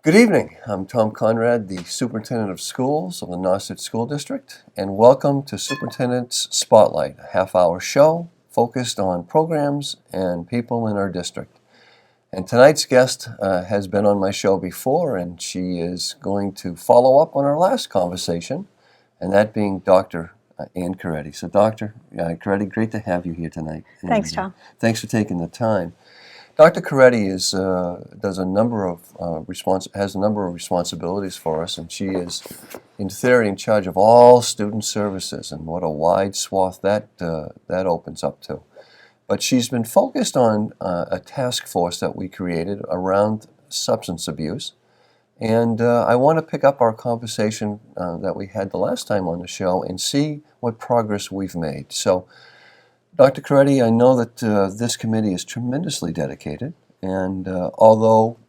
Good evening. I'm Tom Conrad, the Superintendent of Schools of the Nauset School District, and welcome to Superintendent's Spotlight, a half-hour show focused on programs and people in our district. And tonight's guest has been on my show before, and she is going to follow up on our last conversation, and that being Dr. Ann Coretti. So, Dr. Coretti, great to have you here tonight. Thanks, Tom. Thanks for taking the time. Dr. Coretti has a number of responsibilities for us, and she is, in theory, in charge of all student services, and what a wide swath that opens up to. But she's been focused on a task force that we created around substance abuse, and I want to pick up our conversation that we had the last time on the show and see what progress we've made. So, Dr. Coretti, I know that this committee is tremendously dedicated, and although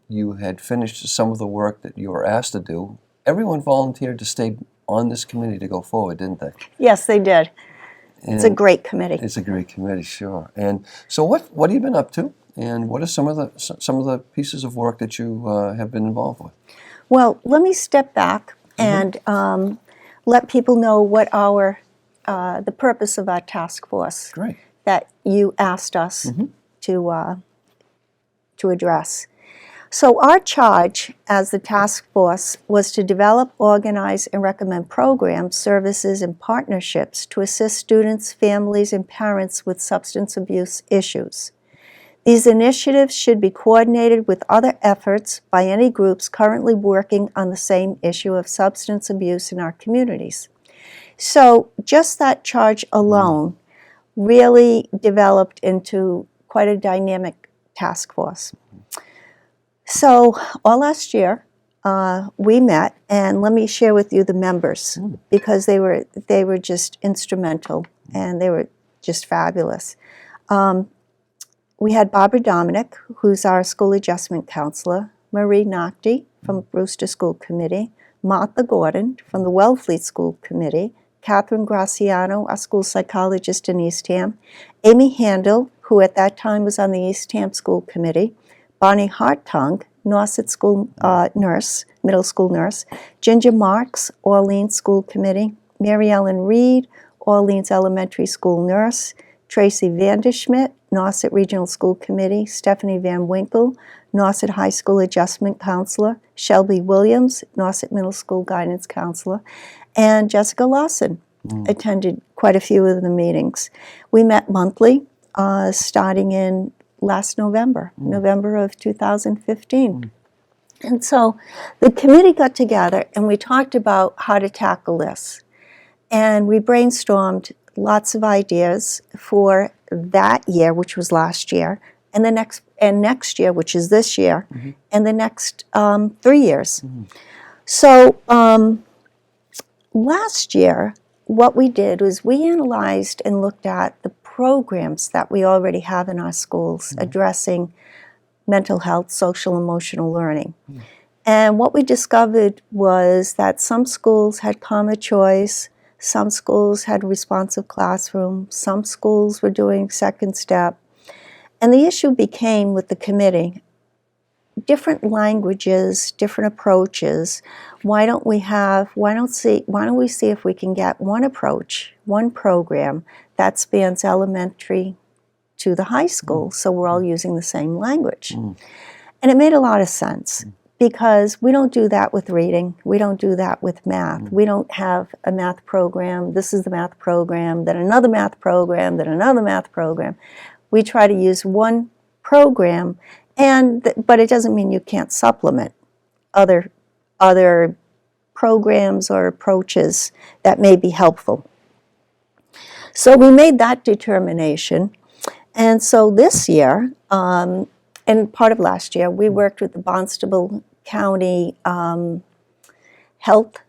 you had finished some of the work that you were asked to do, everyone volunteered to stay on this committee to go forward, didn't they? Yes, they did. It's a great committee. It's a great committee, sure. And so, what have you been up to, and what are some of the pieces of work that you have been involved with? Well, let me step back and let people know what the purpose of our task force that you asked us to address. So our charge as the task force was to develop, organize, and recommend programs, services, and partnerships to assist students, families, and parents with substance abuse issues. These initiatives should be coordinated with other efforts by any groups currently working on the same issue of substance abuse in our communities. So just that charge alone really developed into quite a dynamic task force. So all last year we met, and let me share with you the members because they were just instrumental and they were just fabulous. We had Barbara Dominic, who's our school adjustment counselor, Marie Nocti from Brewster School Committee, Martha Gordon from the Wellfleet School Committee, Catherine Graciano, our school psychologist in Eastham, Amy Handel, who at that time was on the Eastham School Committee, Bonnie Hartung, Nauset School nurse, middle school nurse, Ginger Marks, Orleans School Committee, Mary Ellen Reed, Orleans Elementary School nurse, Tracy Vanderschmidt, Nauset Regional School Committee, Stephanie Van Winkle, Nauset High School Adjustment Counselor, Shelby Williams, Nauset Middle School Guidance Counselor, and Jessica Lawson attended quite a few of the meetings. We met monthly starting in last November of 2015. And so the committee got together and we talked about how to tackle this. And we brainstormed lots of ideas for that year, which was last year, and next year, which is this year, and the next 3 years. So last year, what we did was we analyzed and looked at the programs that we already have in our schools addressing mental health, social, emotional learning. And what we discovered was that some schools had Common Choice, some schools had Responsive Classroom, some schools were doing Second Step. And the issue became with the committee, different languages, different approaches. Why don't we see if we can get one approach, one program that spans elementary to the high school, so we're all using the same language. And it made a lot of sense because we don't do that with reading, we don't do that with math. We don't have a math program, this is the math program, then another math program, then another math program. We try to use one program, but it doesn't mean you can't supplement other programs or approaches that may be helpful. So we made that determination. And so this year, and part of last year, we worked with the Barnstable County Health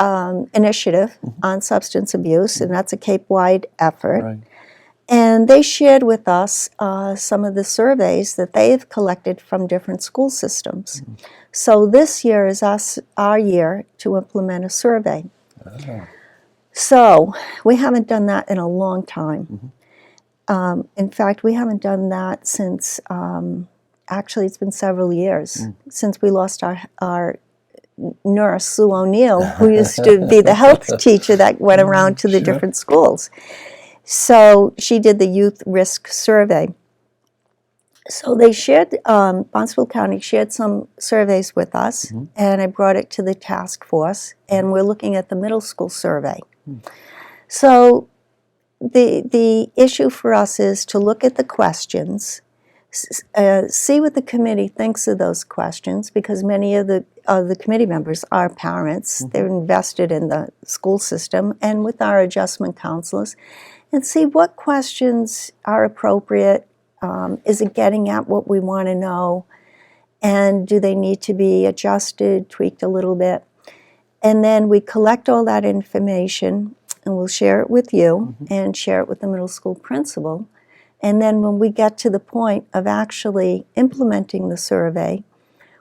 Initiative on substance abuse, and that's a Cape-wide effort. Right. And they shared with us some of the surveys that they've collected from different school systems. So this year is our year to implement a survey. So we haven't done that in a long time. In fact, we haven't done that since actually it's been several years since we lost our nurse, Sue O'Neill, who used to be the health teacher that went around to the different schools. So she did the youth risk survey. So they shared, Bonneville County shared some surveys with us, and I brought it to the task force, and we're looking at the middle school survey. So the issue for us is to look at the questions, see what the committee thinks of those questions, because many of the committee members are parents. They're invested in the school system, and with our adjustment counselors, and see what questions are appropriate. Is it getting at what we want to know? And do they need to be adjusted, tweaked a little bit? And then we collect all that information, and we'll share it with you and share it with the middle school principal. And then when we get to the point of actually implementing the survey,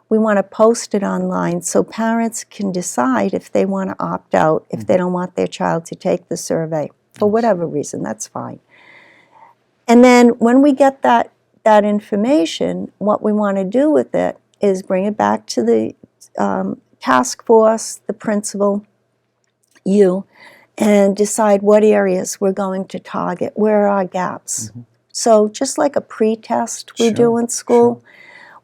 we want to post it online so parents can decide if they want to opt out, if they don't want their child to take the survey. For whatever reason, that's fine. And then when we get that information, what we want to do with it is bring it back to the task force, the principal, you, and decide what areas we're going to target, where are our gaps. So just like a pre-test we do in school,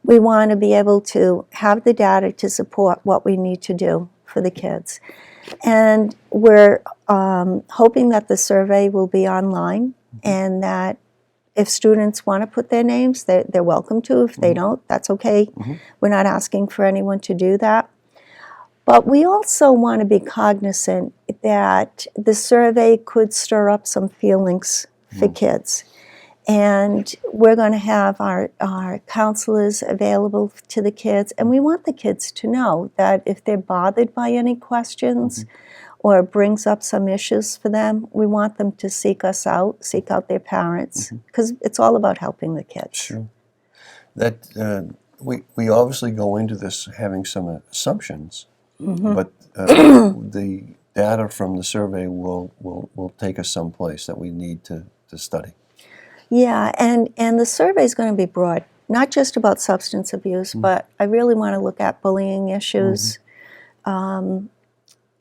we want to be able to have the data to support what we need to do for the kids. And we're hoping that the survey will be online, and that if students want to put their names, they're welcome to. If they don't, that's okay. We're not asking for anyone to do that. But we also want to be cognizant that the survey could stir up some feelings for kids. And we're going to have our counselors available to the kids. And we want the kids to know that if they're bothered by any questions or brings up some issues for them, we want them to seek us out, seek out their parents, because it's all about helping the kids. Sure. That we obviously go into this having some assumptions, but the data from the survey will take us someplace that we need to study. Yeah, and the survey is going to be broad, not just about substance abuse, but I really want to look at bullying issues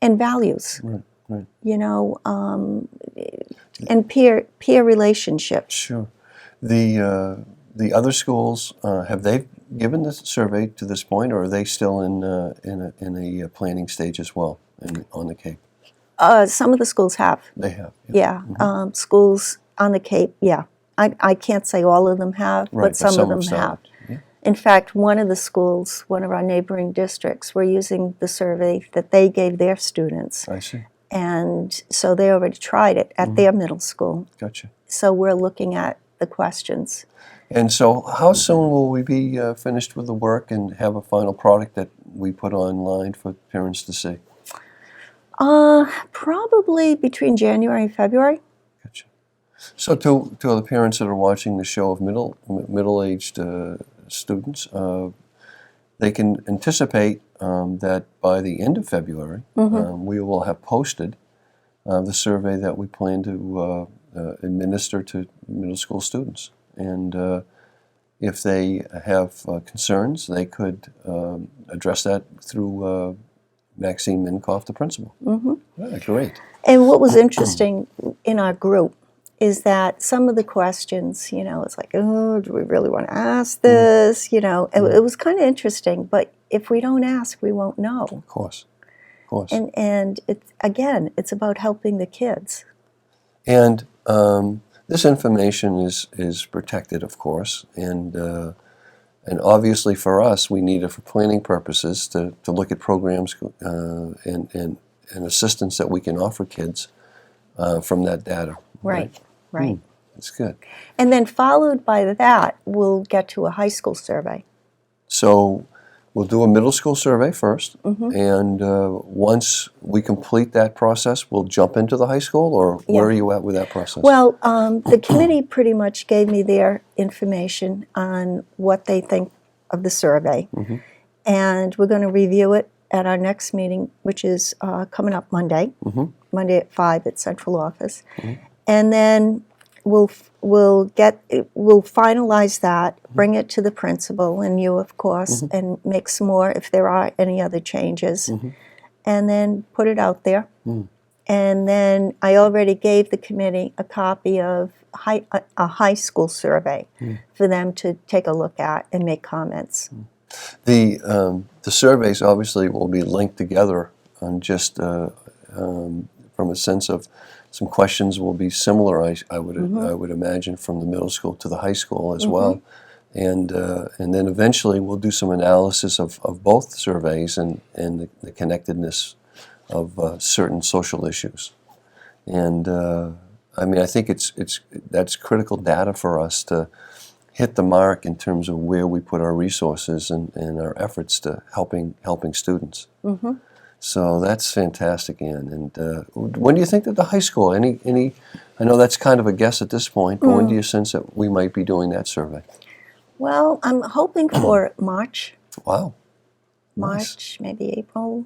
and values, you know, and peer relationships. Sure. The other schools, have they given the survey to this point, or are they still in a planning stage as well on the Cape? Some of the schools have. They have. Yeah, schools on the Cape, yeah. I can't say all of them have, but some of them have. Yeah. In fact, one of the schools, one of our neighboring districts, were using the survey that they gave their students. I see. And so they already tried it at their middle school. Gotcha. So we're looking at the questions. And so how soon will we be finished with the work and have a final product that we put online for parents to see? Probably between January and February. Gotcha. So to the parents that are watching the show of middle-aged students, they can anticipate that by the end of February, we will have posted the survey that we plan to administer to middle school students. And if they have concerns, they could address that through Maxine Minkoff, the principal. Great. And what was interesting in our group is that some of the questions, you know, it's like, oh, do we really want to ask this? You know, it was kind of interesting. But if we don't ask, we won't know. Of course. Of course. And it's about helping the kids. And this information is protected, of course, and obviously for us, we need it for planning purposes to look at programs and assistance that we can offer kids from that data. Right. That's good. And then followed by that, we'll get to a high school survey. So we'll do a middle school survey first, and once we complete that process, we'll jump into the high school, or where are you at with that process? Well, the committee pretty much gave me their information on what they think of the survey, and we're going to review it at our next meeting, which is coming up Monday, Monday at 5 at central office. And then we'll finalize that, bring it to the principal and you, of course, and make some more if there are any other changes, and then put it out there. And then I already gave the committee a copy of a high school survey for them to take a look at and make comments. The surveys obviously will be linked together on just from a sense of some questions will be similar. I would imagine from the middle school to the high school as well, and then eventually we'll do some analysis of both surveys and the connectedness of certain social issues. And I mean, I think that's critical data for us to hit the mark in terms of where we put our resources and our efforts to helping students. So that's fantastic, Ann. And when do you think that the high school, any? I know that's kind of a guess at this point, but when do you sense that we might be doing that survey? Well, I'm hoping for March. Wow. March, maybe April.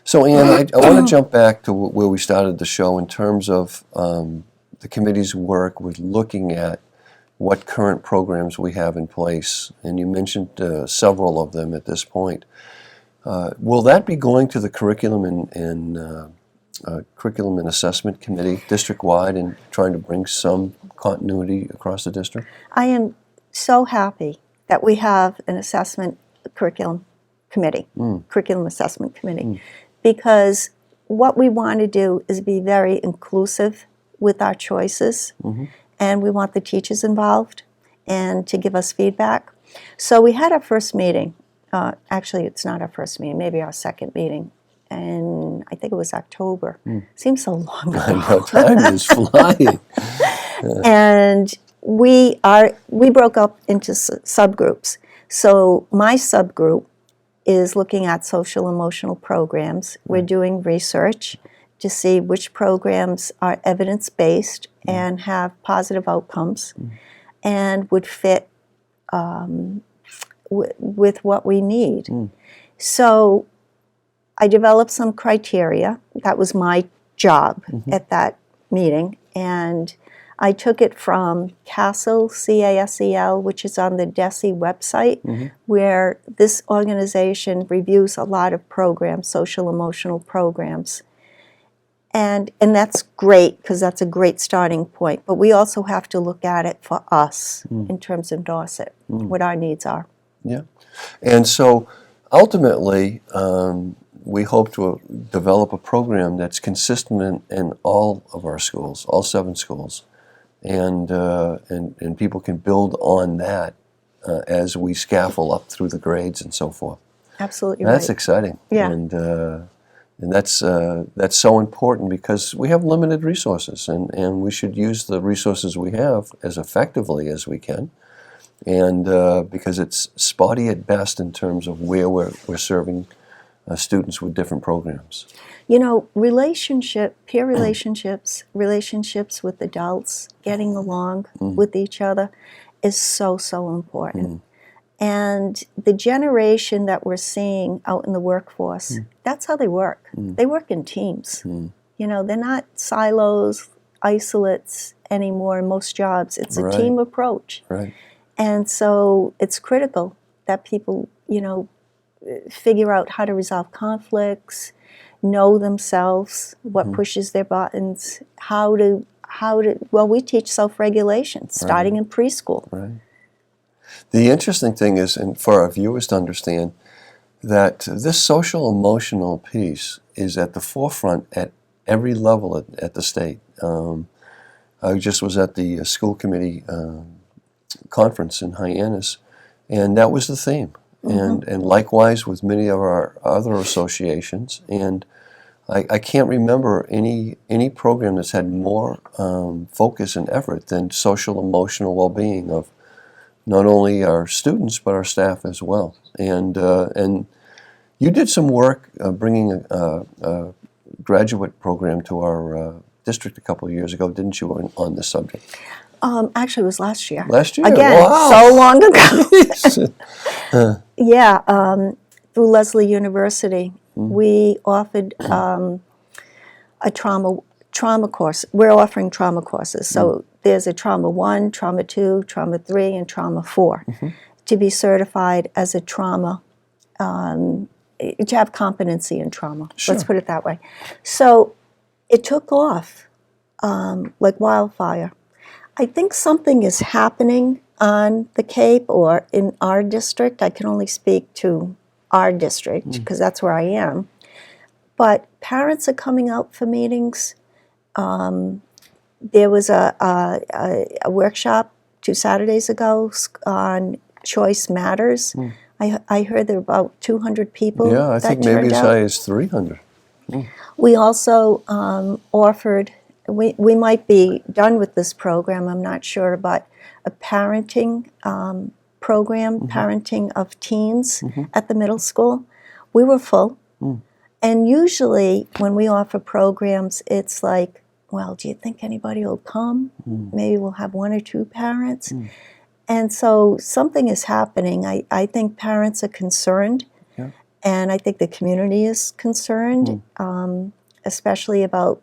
So, Ann, I want to jump back to where we started the show in terms of the committee's work with looking at what current programs we have in place. And you mentioned several of them at this point. Will that be going to the curriculum and assessment committee district-wide and trying to bring some continuity across the district? I am so happy that we have an assessment curriculum committee, curriculum assessment committee, because what we want to do is be very inclusive with our choices, and we want the teachers involved and to give us feedback. So we had our first meeting. Actually, it's not our first meeting, maybe our second meeting, and I think it was October. Seems so long ago. I know, time is flying. And we broke up into subgroups. So my subgroup is looking at social emotional programs. We're doing research to see which programs are evidence-based and have positive outcomes and would fit with what we need. So I developed some criteria. That was my job at that meeting. And I took it from CASEL, C-A-S-E-L, which is on the DESE website, where this organization reviews a lot of programs, social emotional programs. And that's great, because that's a great starting point. But we also have to look at it for us in terms of Dorset, what our needs are. Yeah. And so ultimately, we hope to develop a program that's consistent in all of our schools, all 7 schools. And people can build on that as we scaffold up through the grades and so forth. Absolutely That's right. exciting. Yeah. And that's so important because we have limited resources, and we should use the resources we have as effectively as we can. And because it's spotty at best in terms of where we're serving students with different programs. You know, peer relationships with adults, getting along with each other is so, so important. And the generation that we're seeing out in the workforce, that's how they work. They work in teams. You know, they're not silos, isolates anymore in most jobs. It's a team approach. Right. And so it's critical that people, you know, figure out how to resolve conflicts, know themselves, what pushes their buttons, well, we teach self-regulation starting in preschool. Right. The interesting thing is, and for our viewers to understand, that this social emotional piece is at the forefront at every level at the state. I just was at the school committee conference in Hyannis, and that was the theme. And likewise with many of our other associations. And I can't remember any program that's had more focus and effort than social emotional well-being of not only our students but our staff as well. And you did some work bringing a graduate program to our district a couple of years ago, didn't you, on this subject? Actually, it was last year. Last year? Again, wow. so long ago. Yeah, through Lesley University, we offered a trauma trauma course. We're offering trauma courses. So there's a Trauma 1, Trauma 2, Trauma 3, and Trauma 4 to be certified as a trauma, to have competency in trauma. Sure. Let's put it that way. So it took off like wildfire. I think something is happening on the Cape or in our district. I can only speak to our district because that's where I am. But parents are coming out for meetings. There was a workshop 2 Saturdays ago on Choice Matters. I heard there were about 200 people. Yeah, I think maybe as high as 300. We also offered, we might be done with this program, I'm not sure, but a parenting program, parenting of teens at the middle school. We were full. And usually when we offer programs, it's like, well, do you think anybody will come? Maybe we'll have 1 or 2 parents. And so something is happening. I think parents are concerned, and I think the community is concerned, especially about,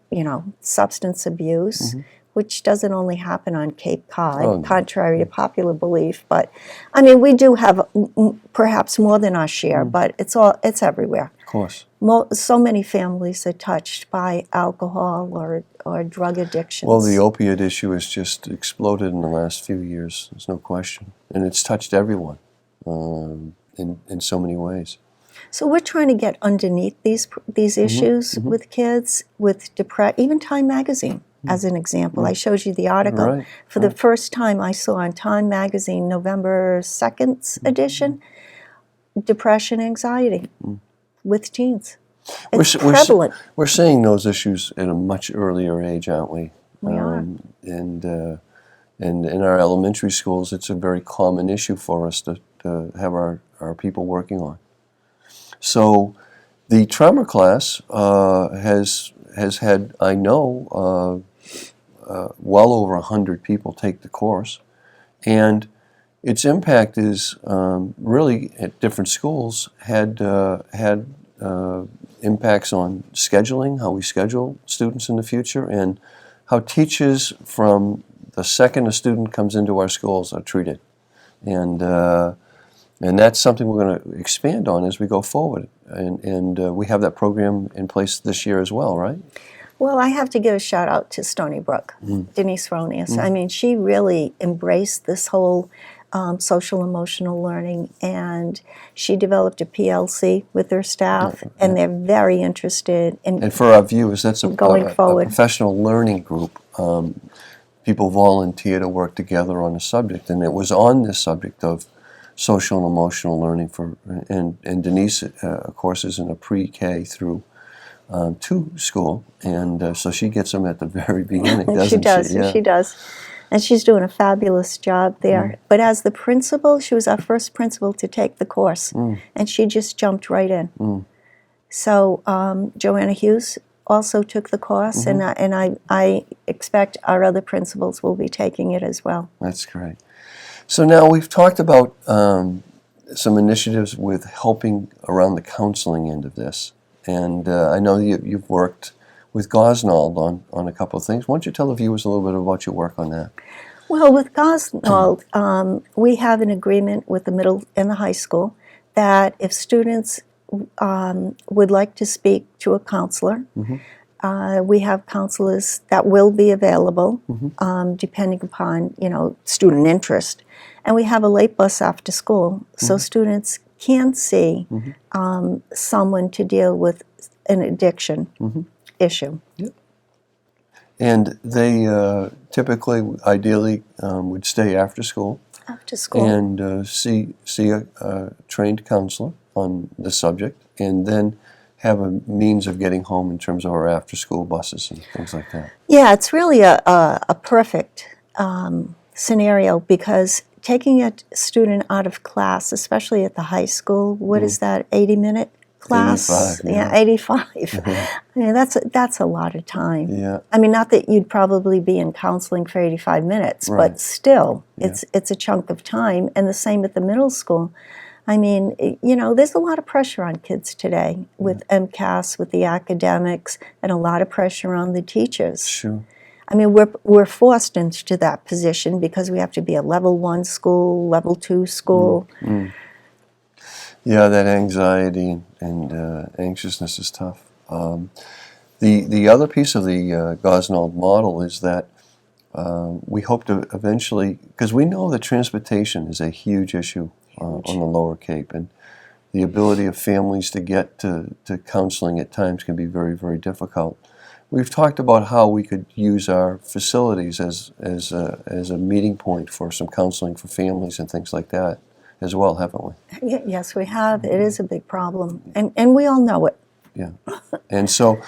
substance abuse, which doesn't only happen on Cape Cod, contrary to popular belief. But, I mean, we do have perhaps more than our share, but it's everywhere. Of course. So many families are touched by alcohol or drug addictions. Well, the opiate issue has just exploded in the last few years. There's no question. And it's touched everyone in so many ways. So we're trying to get underneath these issues with kids, with depression. Even Time Magazine, as an example. I showed you the article. For the first time I saw on Time Magazine, November 2nd's edition, depression, anxiety with teens. It's prevalent. We're seeing those issues at a much earlier age, aren't we? We are. And in our elementary schools, it's a very common issue for us to have our people working on. So the trauma class has had, I know, well over 100 people take the course. And its impact is really at different schools had impacts on scheduling, how we schedule students in the future, and how teachers from the second a student comes into our schools are treated. And that's something we're going to expand on as we go forward. And we have that program in place this year as well, right? Well, I have to give a shout out to Stony Brook, Denise Ronius. I mean, she really embraced this whole social emotional learning, and she developed a PLC with her staff, and they're very interested in. And for our viewers, that's going forward. A professional learning group. People volunteer to work together on a subject, and it was on this subject of social and emotional learning and Denise, of course, is in a pre-K through 2 school, and so she gets them at the very beginning, doesn't she? She does, Yeah. she does. And she's doing a fabulous job there. But as the principal, she was our first principal to take the course, and she just jumped right in. So Joanna Hughes also took the course, and I expect our other principals will be taking it as well. That's great. So now we've talked about some initiatives with helping around the counseling end of this. And I know you've worked with Gosnold on a couple of things. Why don't you tell the viewers a little bit about your work on that? Well, with Gosnold, we have an agreement with the middle and the high school that if students would like to speak to a counselor, we have counselors that will be available depending upon student interest. And we have a late bus after school, so students can see someone to deal with an addiction issue. Yep. And they typically, ideally, would stay after school. After school. And see a trained counselor on the subject, and then have a means of getting home in terms of our after-school buses and things like that. Yeah, it's really a perfect scenario, because taking a student out of class, especially at the high school, what is that, 80-minute class? 85, 85. I mean, that's a lot of time. Yeah. I mean, not that you'd probably be in counseling for 85 minutes, but still, it's a chunk of time. And the same at the middle school. I mean, there's a lot of pressure on kids today with MCAS, with the academics, and a lot of pressure on the teachers. Sure. I mean, we're forced into that position because we have to be a level 1 school, level 2 school. Yeah, that anxiety and anxiousness is tough. The other piece of the Gosnold model is that we hope to eventually, because we know that transportation is a huge issue on the Lower Cape, and the ability of families to get to counseling at times can be very, very difficult. We've talked about how we could use our facilities as a meeting point for some counseling for families and things like that as well, haven't we? Yes, we have. It is a big problem, and we all know it. Yeah. And so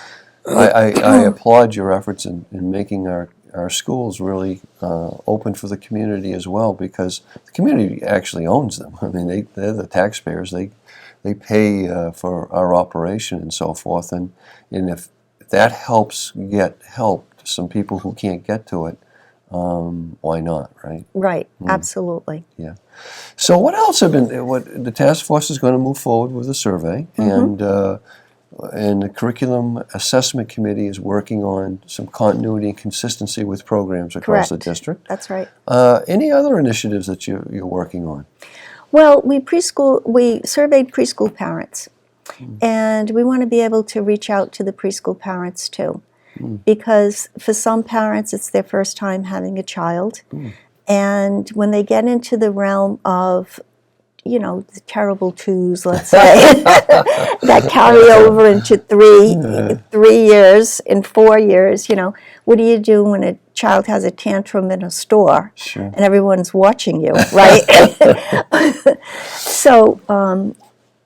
I applaud your efforts in making our schools really open for the community as well, because the community actually owns them. I mean, they're the taxpayers. They pay for our operation and so forth, and if that helps get help to some people who can't get to it, why not, right? Right, absolutely. Yeah. So what else what the task force is going to move forward with a survey, and the curriculum assessment committee is working on some continuity and consistency with programs across the district. That's right. Any other initiatives that you're working on? Well, we surveyed preschool parents, and we want to be able to reach out to the preschool parents too, because for some parents it's their first time having a child, and when they get into the realm of the terrible twos, let's say, that carry over into 3 years, in 4 years, what do you do when a child has a tantrum in a store and everyone's watching you, right? So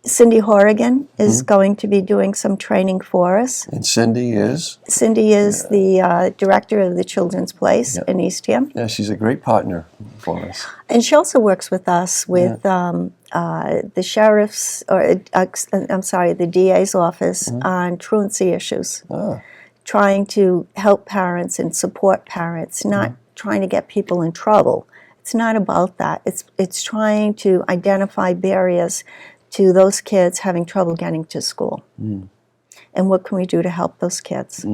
Cindy Horrigan is going to be doing some training for us. And Cindy is? Cindy is the director of the Children's Place in Eastham. Yeah, she's a great partner for us. And she also works with us with the sheriff's, the DA's office on truancy issues. Trying to help parents and support parents, not trying to get people in trouble. It's not about that. It's trying to identify barriers to those kids having trouble getting to school. And what can we do to help those kids?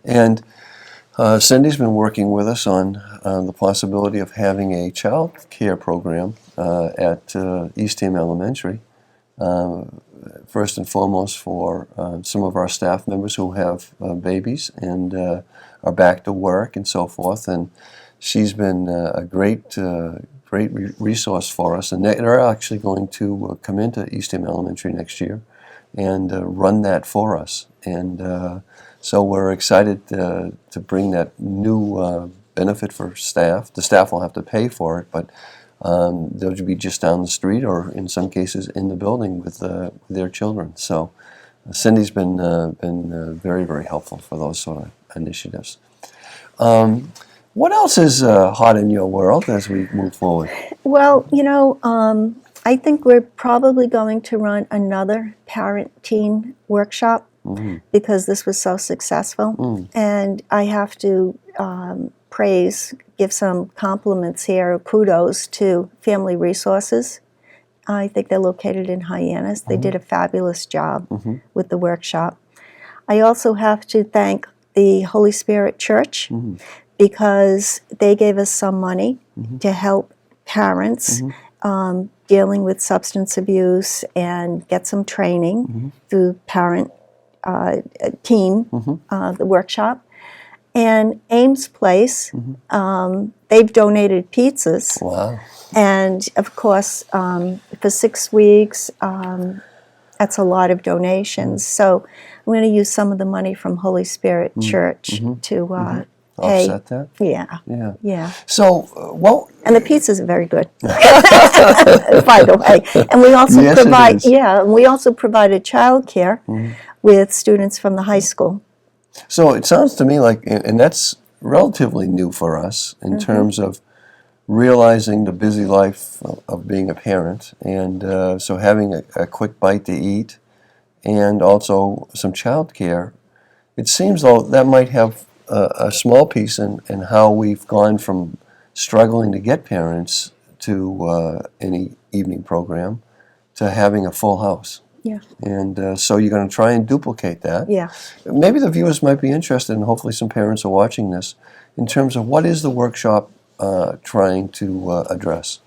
And Cindy's been working with us on the possibility of having a child care program at Eastham Elementary, first and foremost for some of our staff members who have babies and are back to work and so forth. And she's been a great resource for us. And they're actually going to come into Eastham Elementary next year and run that for us. And so we're excited to bring that new benefit for staff. The staff will have to pay for it, but they'll be just down the street or in some cases in the building with their children. So Cindy's been very, very helpful for those sort of initiatives. What else is hot in your world as we move forward? Well, I think we're probably going to run another parent-teen workshop because this was so successful. And I have to give some compliments here, kudos to Family Resources. I think they're located in Hyannis. They did a fabulous job with the workshop. I also have to thank the Holy Spirit Church because they gave us some money to help parents dealing with substance abuse and get some training through parent team, the workshop. And Ames Place, they've donated pizzas. Wow. And of course, for 6 weeks, that's a lot of donations. So I'm going to use some of the money from Holy Spirit Church to pay. Offset that? Yeah. So, and the pizzas are very good, by the way. And we also we also provided childcare with students from the high school. So it sounds to me like, and that's relatively new for us in terms of realizing the busy life of being a parent, and so having a quick bite to eat, and also some child care. It seems though that might have a small piece in how we've gone from struggling to get parents to any evening program to having a full house. Yeah. And so you're going to try and duplicate that. Yeah. Maybe the viewers might be interested, and hopefully some parents are watching this, in terms of what is the workshop trying to address?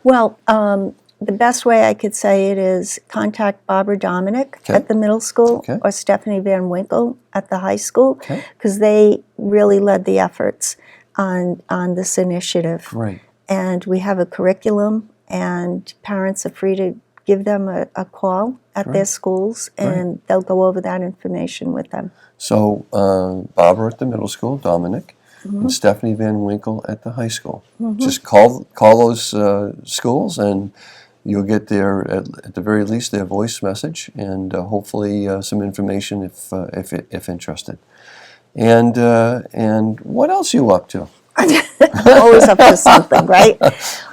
Well, the best way I could say it is contact Barbara Dominic at the middle school or Stephanie Van Winkle at the high school, because they really led the efforts on this initiative. Right. And we have a curriculum, and parents are free to give them a call at their schools, and they'll go over that information with them. So Barbara at the middle school, Dominic, and Stephanie Van Winkle at the high school. Just call those schools, and you'll get at the very least their voice message, and hopefully some information if interested. And what else are you up to? Always up to something, right?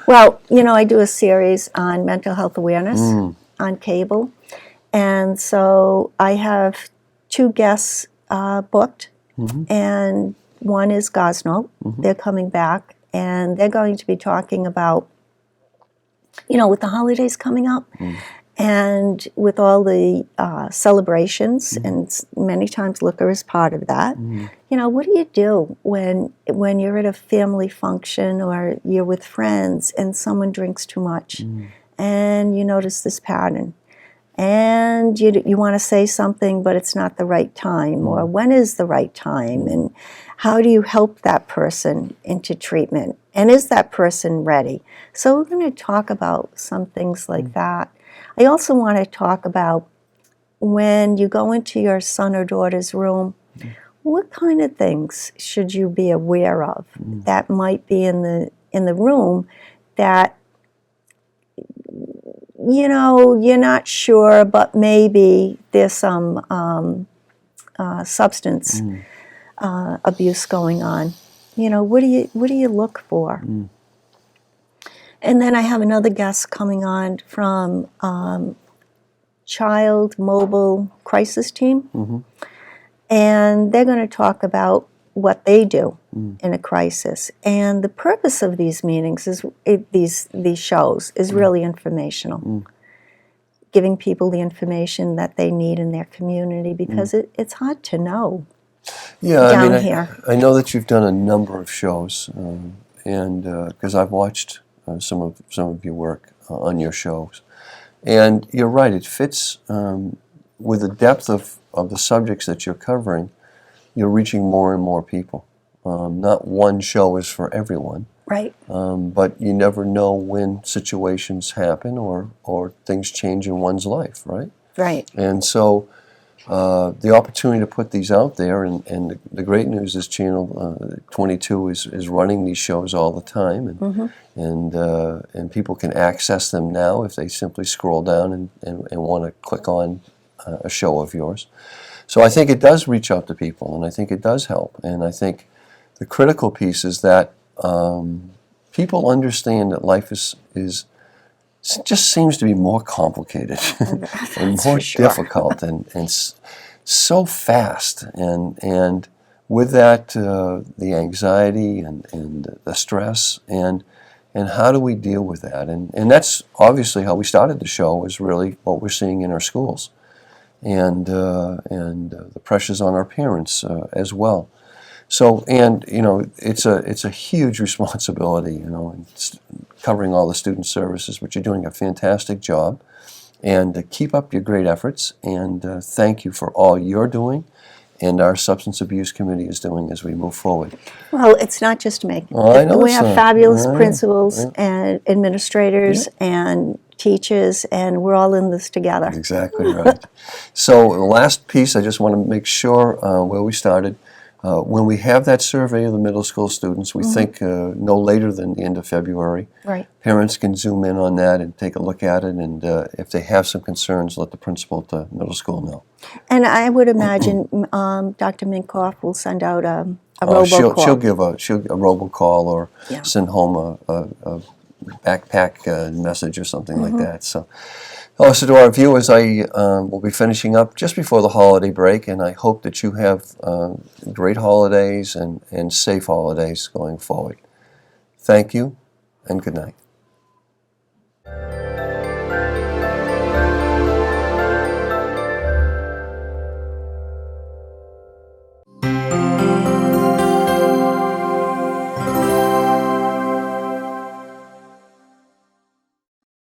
Well, I do a series on mental health awareness on cable, and so I have 2 guests booked, and one is Gosnell. They're coming back, and they're going to be talking about, with the holidays coming up, and with all the celebrations, and many times liquor is part of that. What do you do when you're at a family function or you're with friends and someone drinks too much, and you notice this pattern, and you want to say something, but it's not the right time, or when is the right time, and how do you help that person into treatment, and is that person ready? So we're going to talk about some things like that. I also want to talk about when you go into your son or daughter's room, what kind of things should you be aware of that might be in the room that you're not sure, but maybe there's some substance abuse going on. What do you look for? And then I have another guest coming on from Child Mobile Crisis Team, and they're going to talk about what they do in a crisis. And the purpose of these meetings these shows is really informational, giving people the information that they need in their community, because it's hard to know. Yeah, down here. I know that you've done a number of shows, and because I've watched some of your work on your shows, and you're right. It fits with the depth of the subjects that you're covering. You're reaching more and more people. Not one show is for everyone, right? But you never know when situations happen or things change in one's life, right? Right. And so the opportunity to put these out there, and the great news is Channel 22 is running these shows all the time, and people can access them now if they simply scroll down and want to click on a show of yours. So I think it does reach out to people, and I think it does help. And I think the critical piece is that people understand that life is just seems to be more complicated and more difficult and so fast. And with that, the anxiety and the stress and how do we deal with that? And that's obviously how we started the show, is really what we're seeing in our schools. And the pressures on our parents as well. So, and it's a huge responsibility, and covering all the student services, but you're doing a fantastic job. And keep up your great efforts. And thank you for all you're doing, and our Substance Abuse Committee is doing as we move forward. Well, it's not just me. I know we have fabulous principals yeah. and administrators and teachers, and we're all in this together. Exactly right. So the last piece, I just want to make sure where we started. When we have that survey of the middle school students, we think no later than the end of February. Right. Parents can zoom in on that and take a look at it, and if they have some concerns, let the principal at the middle school know. And I would imagine Dr. Minkoff will send out a robocall. She'll give a robocall or send home a backpack message or something like that. So to our viewers, I will be finishing up just before the holiday break, and I hope that you have great holidays and safe holidays going forward. Thank you, and good night.